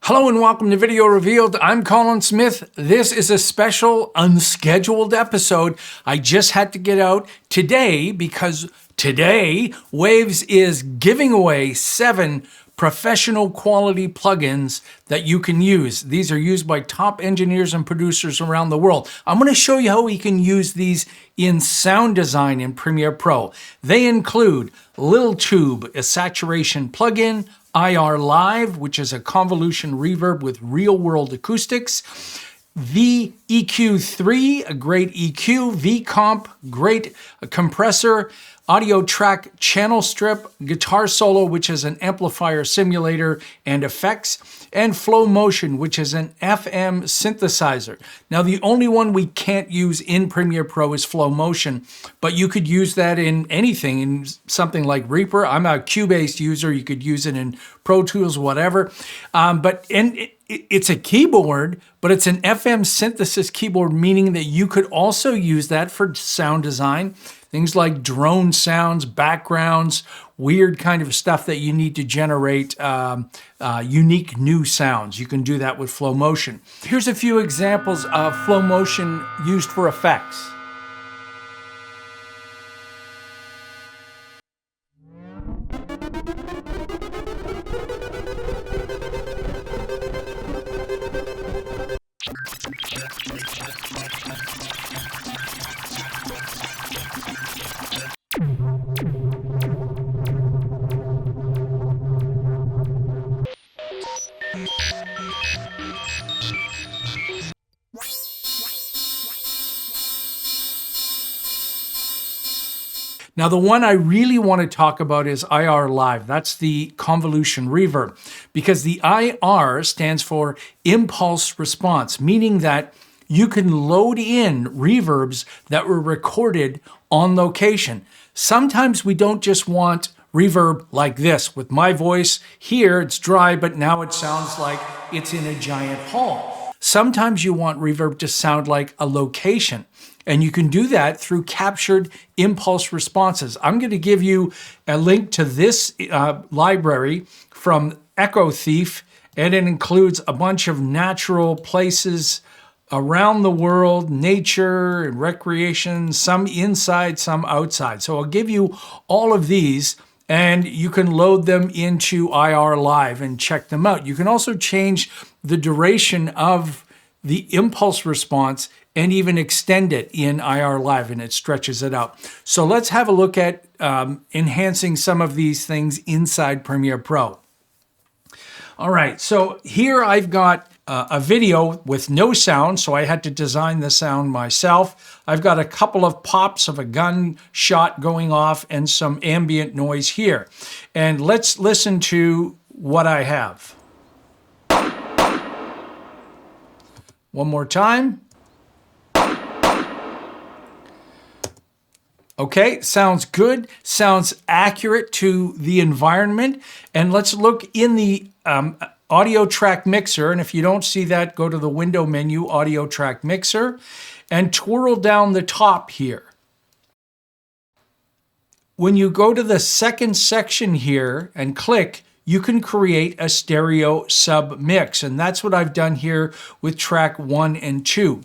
Hello and welcome to Video Revealed. I'm Colin Smith. This is a special unscheduled episode I just had to get out today because today Waves is giving away 7 professional quality plugins that you can use. These are used by top engineers and producers around the world. I'm going to show you how we can use these in sound design in Premiere Pro. They include Lil Tube, a saturation plugin, IR Live, which is a convolution reverb with real-world acoustics, VEQ3, a great EQ, VComp, great compressor, audio track channel strip, guitar solo, which is an amplifier simulator and effects, and Flow Motion, which is an FM synthesizer. Now, the only one we can't use in Premiere Pro is Flow Motion, but you could use that in anything, in something like Reaper. I'm a Cubase user. You could use it in Pro Tools, whatever. It's a keyboard, but it's an FM synthesis keyboard, meaning that you could also use that for sound design. Things like drone sounds, backgrounds, weird kind of stuff that you need to generate unique new sounds. You can do that with Flow Motion. Here's a few examples of Flow Motion used for effects. Now, the one I really want to talk about is IR Live. That's the convolution reverb, because the IR stands for impulse response, meaning that you can load in reverbs that were recorded on location. Sometimes we don't just want reverb like this. With my voice here, it's dry, but now it sounds like it's in a giant hall. Sometimes you want reverb to sound like a location. And you can do that through captured impulse responses. I'm going to give you a link to this library from Echothief, and it includes a bunch of natural places around the world, nature and recreation, some inside, some outside. So I'll give you all of these, and you can load them into IR Live and check them out. You can also change the duration of the impulse response and even extend it in IR Live, and it stretches it out. So let's have a look at enhancing some of these things inside Premiere Pro. All right, so here I've got a video with no sound, so I had to design the sound myself. I've got a couple of pops of a gun shot going off and some ambient noise here. And let's listen to what I have. One more time. Okay, sounds good, sounds accurate to the environment. And let's look in the audio track mixer. And if you don't see that, go to the window menu, audio track mixer, and twirl down the top here. When you go to the second section here and click, you can create a stereo sub mix. And that's what I've done here with track 1 and 2.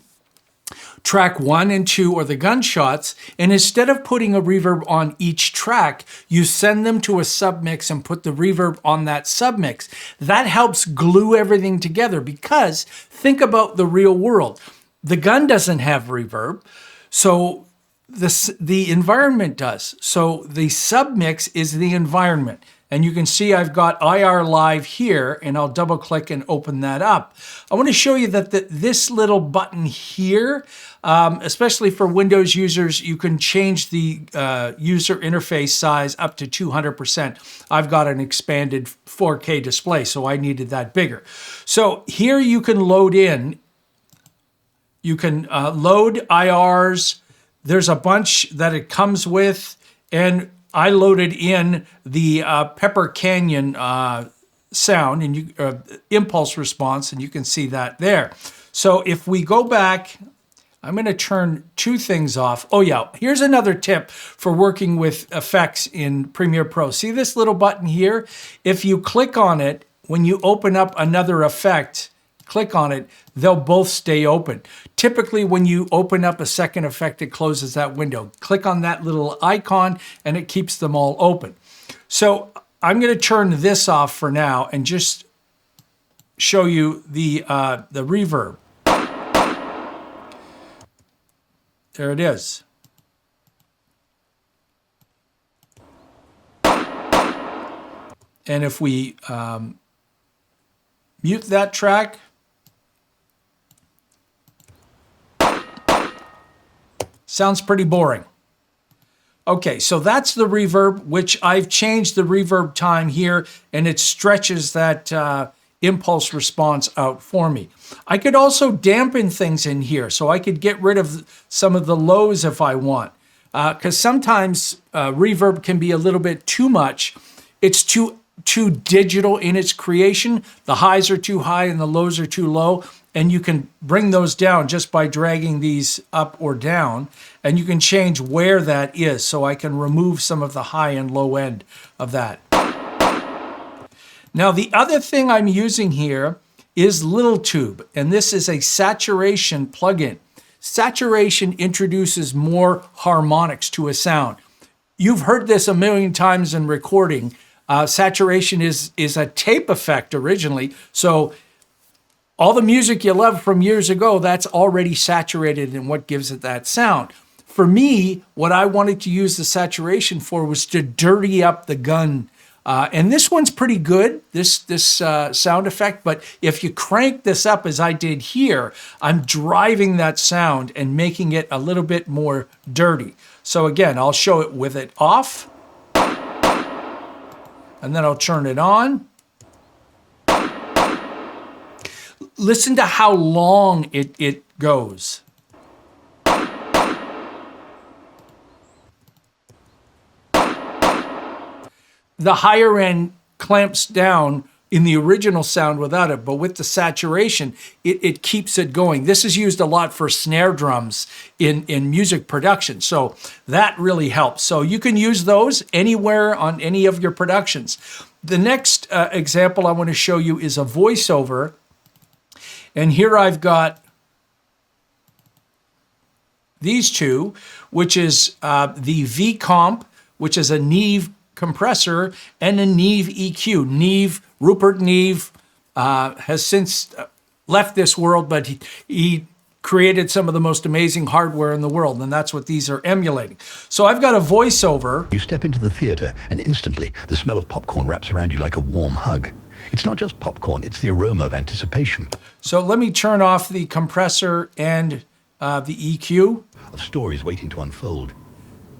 Track 1 and 2 are the gunshots, and instead of putting a reverb on each track, you send them to a submix and put the reverb on that submix. That helps glue everything together, because think about the real world. The gun doesn't have reverb, so the environment does. So the submix is the environment. And you can see I've got IR Live here, and I'll double click and open that up. I want to show you that this little button here, especially for Windows users, you can change the user interface size up to 200%. I've got an expanded 4K display, so I needed that bigger. So here you can load in, you can load IRs. There's a bunch that it comes with, and I loaded in the Pepper Canyon sound and impulse response, and you can see that there. So if we go back, I'm going to turn 2 things off. Oh yeah, here's another tip for working with effects in Premiere Pro. See this little button here? If you click on it, when you open up another effect, click on it, they'll both stay open. Typically, when you open up a second effect, it closes that window. Click on that little icon and it keeps them all open. So I'm going to turn this off for now and just show you the reverb. There it is. And if we mute that track, sounds pretty boring. Okay, so that's the reverb, which I've changed the reverb time here, and it stretches that impulse response out for me. I could also dampen things in here, so I could get rid of some of the lows if I want, because sometimes reverb can be a little bit too much. It's too digital in its creation. The highs are too high and the lows are too low, and you can bring those down just by dragging these up or down, and you can change where that is, so I can remove some of the high and low end of that. Now, the other thing I'm using here is Little Tube, and this is a saturation plugin. Saturation introduces more harmonics to a sound. You've heard this a million times in recording. Saturation is a tape effect originally, so all the music you love from years ago, that's already saturated in what gives it that sound. For me, what I wanted to use the saturation for was to dirty up the gun. And this one's pretty good, this sound effect, but if you crank this up as I did here, I'm driving that sound and making it a little bit more dirty. So again, I'll show it with it off, and then I'll turn it on. Listen to how long it goes. The higher end clamps down in the original sound without it, but with the saturation, it keeps it going. This is used a lot for snare drums in music production, so that really helps. So you can use those anywhere on any of your productions. The next example I want to show you is a voiceover. And here I've got these two, which is the V-Comp, which is a Neve compressor, and a Neve EQ. Neve, Rupert Neve, has since left this world, but he created some of the most amazing hardware in the world, and that's what these are emulating. So I've got a voiceover. You step into the theater, and instantly the smell of popcorn wraps around you like a warm hug. It's not just popcorn, it's the aroma of anticipation. So let me turn off the compressor and the EQ. Of stories waiting to unfold.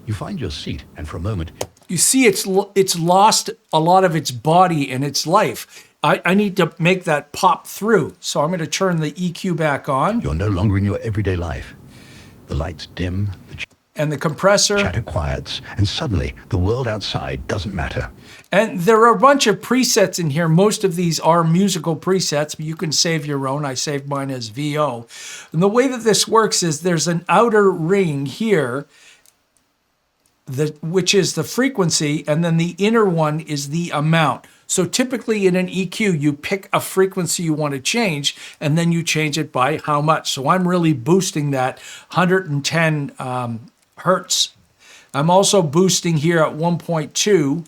You find your seat, and for a moment, you see it's lost a lot of its body and its life. I need to make that pop through. So I'm going to turn the EQ back on. You're no longer in your everyday life. The lights dim, and the compressor chatter quiets, and suddenly the world outside doesn't matter. And there are a bunch of presets in here. Most of these are musical presets, but you can save your own. I saved mine as VO. And the way that this works is there's an outer ring here, which is the frequency, and then the inner one is the amount. So typically in an EQ, you pick a frequency you want to change, and then you change it by how much. So I'm really boosting that 110 hertz. I'm also boosting here at 1.2,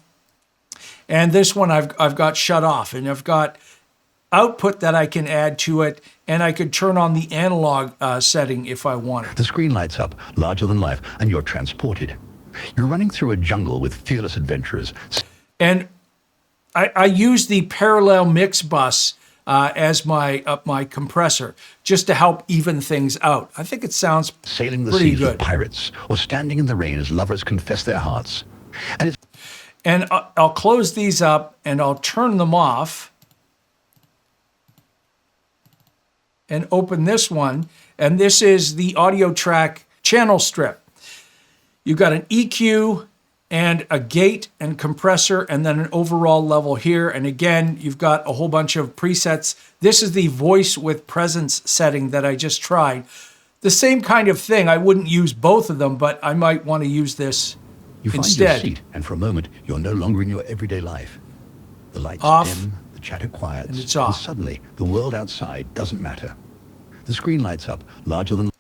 and this one I've got shut off, and I've got output that I can add to it, and I could turn on the analog setting if I wanted. The screen lights up, larger than life, and you're transported. You're running through a jungle with fearless adventurers. And I use the parallel mix bus as my compressor, just to help even things out. I think it sounds sailing the pretty seas good. With pirates, or standing in the rain as lovers confess their hearts. And I'll close these up and I'll turn them off and open this one. And this is the audio track channel strip. You've got an EQ and a gate and compressor, and then an overall level here. And again, you've got a whole bunch of presets. This is the voice with presence setting that I just tried. The same kind of thing. I wouldn't use both of them, but I might want to use this you find instead. Your seat, and for a moment, you're no longer in your everyday life. The lights off. dim, the chatter quiets, And it's off. suddenly the world outside doesn't matter. The screen lights up larger than...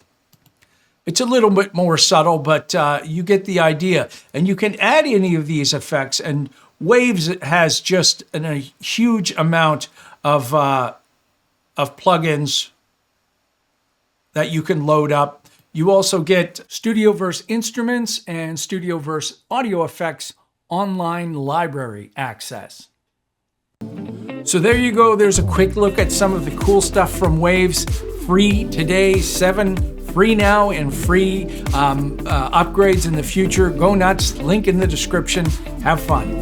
It's a little bit more subtle, but you get the idea. And you can add any of these effects, and Waves has just a huge amount of plugins that you can load up. You also get Studioverse Instruments and Studioverse Audio Effects online library access. So there you go. There's a quick look at some of the cool stuff from Waves. Free today, 7 free now, and free upgrades in the future. Go nuts. Link in the description. Have fun.